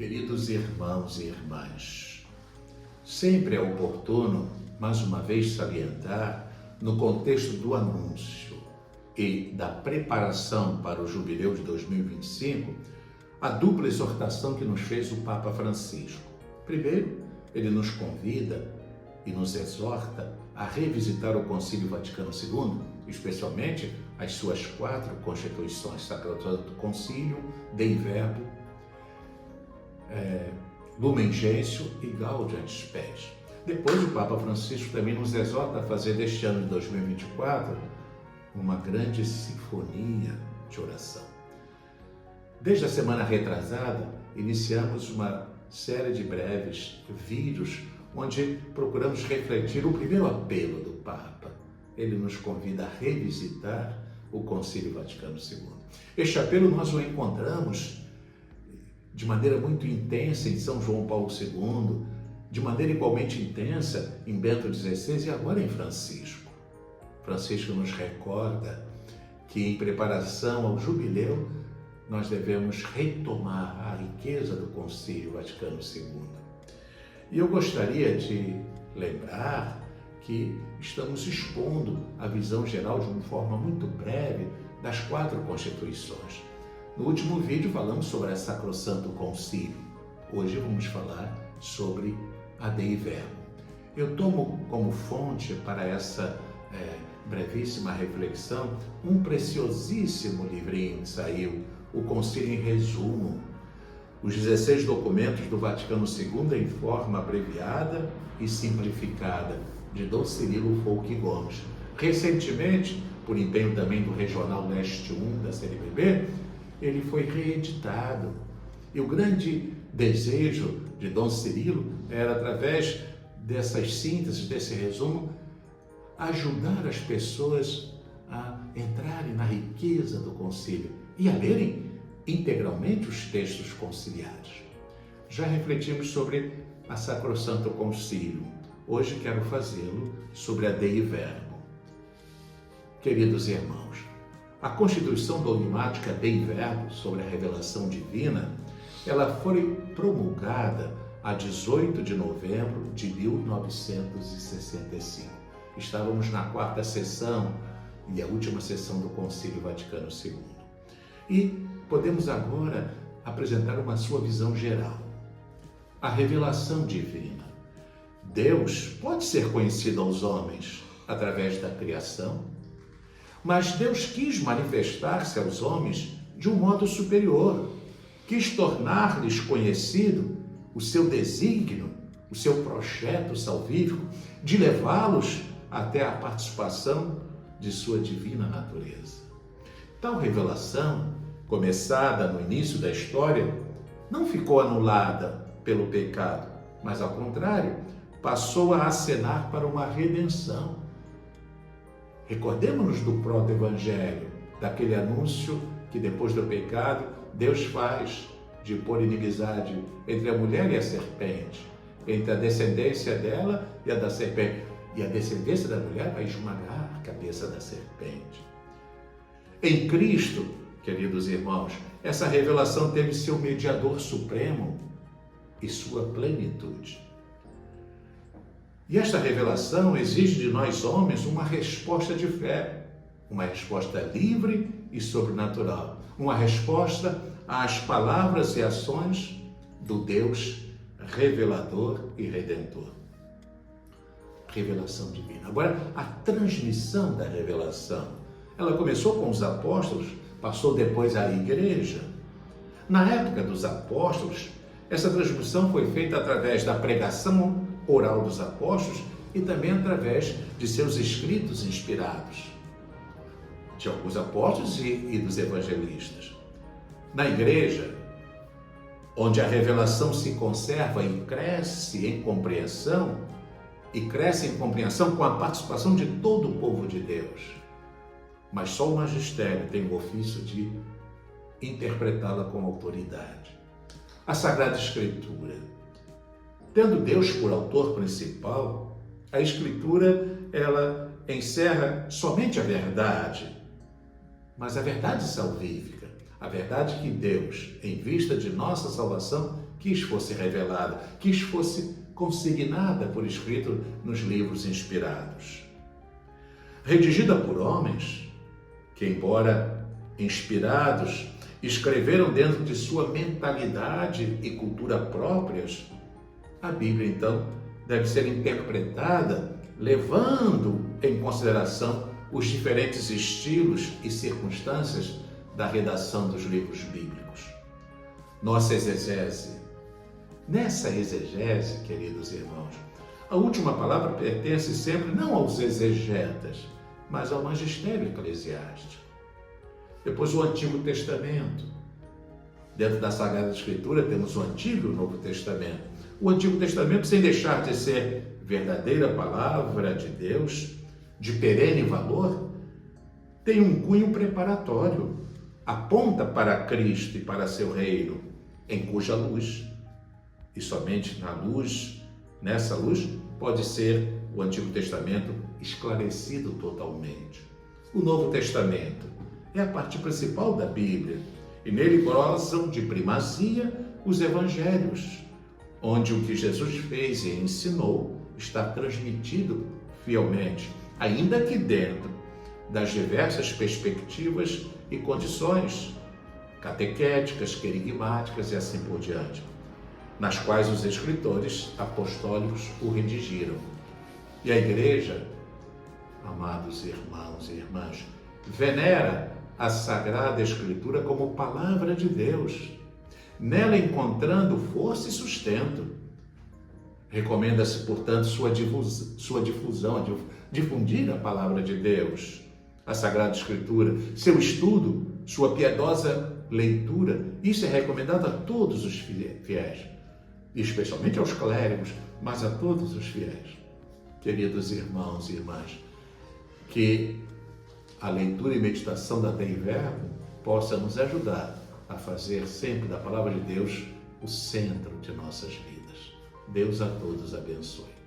Queridos irmãos e irmãs, sempre é oportuno, mais uma vez, salientar, no contexto do anúncio e da preparação para o Jubileu de 2025, a dupla exortação que nos fez o Papa Francisco. Primeiro, ele nos convida e nos exorta a revisitar o Concílio Vaticano II, especialmente as suas 4 constituições, Sacrosanto Concilium, Dei Verbum, Lumen Gentium e Gaudium et Spes. Depois, o Papa Francisco também nos exorta a fazer deste ano de 2024 uma grande sinfonia de oração. Desde a semana retrasada, iniciamos uma série de breves vídeos onde procuramos refletir o primeiro apelo do Papa. Ele nos convida a revisitar o Concílio Vaticano II. Este apelo nós o encontramos de maneira muito intensa em São João Paulo II, de maneira igualmente intensa em Bento XVI e agora em Francisco. Francisco nos recorda que em preparação ao jubileu nós devemos retomar a riqueza do Concílio Vaticano II. E eu gostaria de lembrar que estamos expondo a visão geral de uma forma muito breve das 4 constituições. No último vídeo falamos sobre a Sacrosanto Concilium. Hoje vamos falar sobre a Dei Verbum. Eu tomo como fonte para essa brevíssima reflexão um preciosíssimo livrinho que saiu, o Concílio em Resumo, os 16 documentos do Vaticano II em forma abreviada e simplificada, de Dom Cirilo Folch Gomes. Recentemente, por empenho também do Regional Leste 1 da CNBB, ele foi reeditado. E o grande desejo de Dom Cirilo era, através dessas sínteses, desse resumo, ajudar as pessoas a entrarem na riqueza do concílio e a lerem integralmente os textos conciliares. Já refletimos sobre a Sacrosanto Concilium. Hoje quero fazê-lo sobre a Dei Verbum. Queridos irmãos, a Constituição Dogmática Dei Verbum sobre a revelação divina, ela foi promulgada a 18 de novembro de 1965. Estávamos na 4ª sessão e a última sessão do Concílio Vaticano II. E podemos agora apresentar uma sua visão geral. A revelação divina. Deus pode ser conhecido aos homens através da criação, mas Deus quis manifestar-se aos homens de um modo superior, quis tornar-lhes conhecido o seu desígnio, o seu projeto salvífico, de levá-los até a participação de sua divina natureza. Tal revelação, começada no início da história, não ficou anulada pelo pecado, mas, ao contrário, passou a acenar para uma redenção. Recordemos-nos do proto-evangelho, daquele anúncio que, depois do pecado, Deus faz de pôr inimizade entre a mulher e a serpente, entre a descendência dela e a da serpente. E a descendência da mulher vai esmagar a cabeça da serpente. Em Cristo, queridos irmãos, essa revelação teve seu mediador supremo e sua plenitude. E esta revelação exige de nós homens uma resposta de fé, uma resposta livre e sobrenatural, uma resposta às palavras e ações do Deus revelador e redentor. Revelação divina. Agora, a transmissão da revelação, ela começou com os apóstolos, passou depois à igreja. Na época dos apóstolos, essa transmissão foi feita através da pregação oral dos apóstolos e também através de seus escritos inspirados, de alguns apóstolos e dos evangelistas. Na igreja, onde a revelação se conserva e cresce em compreensão com a participação de todo o povo de Deus. Mas só o magistério tem o ofício de interpretá-la com autoridade. A Sagrada Escritura. Tendo Deus por autor principal, a Escritura, ela encerra somente a verdade, mas a verdade salvífica, a verdade que Deus, em vista de nossa salvação, quis fosse revelada, quis fosse consignada por escrito nos livros inspirados. Redigida por homens que, embora inspirados, escreveram dentro de sua mentalidade e cultura próprias, a Bíblia, então, deve ser interpretada levando em consideração os diferentes estilos e circunstâncias da redação dos livros bíblicos. Nossa exegese. Nessa exegese, queridos irmãos, a última palavra pertence sempre não aos exegetas, mas ao magistério eclesiástico. Depois o Antigo Testamento. Dentro da Sagrada Escritura temos o Antigo e o Novo Testamento. O Antigo Testamento, sem deixar de ser verdadeira palavra de Deus, de perene valor, tem um cunho preparatório, aponta para Cristo e para seu reino, em cuja luz, e somente na luz, nessa luz, pode ser o Antigo Testamento esclarecido totalmente. O Novo Testamento é a parte principal da Bíblia, e nele gozam de primazia os evangelhos, onde o que Jesus fez e ensinou está transmitido fielmente, ainda que dentro das diversas perspectivas e condições catequéticas, querigmáticas e assim por diante, nas quais os escritores apostólicos o redigiram. E a Igreja, amados irmãos e irmãs, venera a Sagrada Escritura como palavra de Deus, nela encontrando força e sustento. Recomenda-se, portanto, sua difusão, difundir a palavra de Deus, a Sagrada Escritura, seu estudo, sua piedosa leitura. Isso é recomendado a todos os fiéis, especialmente aos clérigos, mas a todos os fiéis. Queridos irmãos e irmãs, que a leitura e meditação da Tem Verbo possa nos ajudar a fazer sempre da palavra de Deus o centro de nossas vidas. Deus a todos abençoe.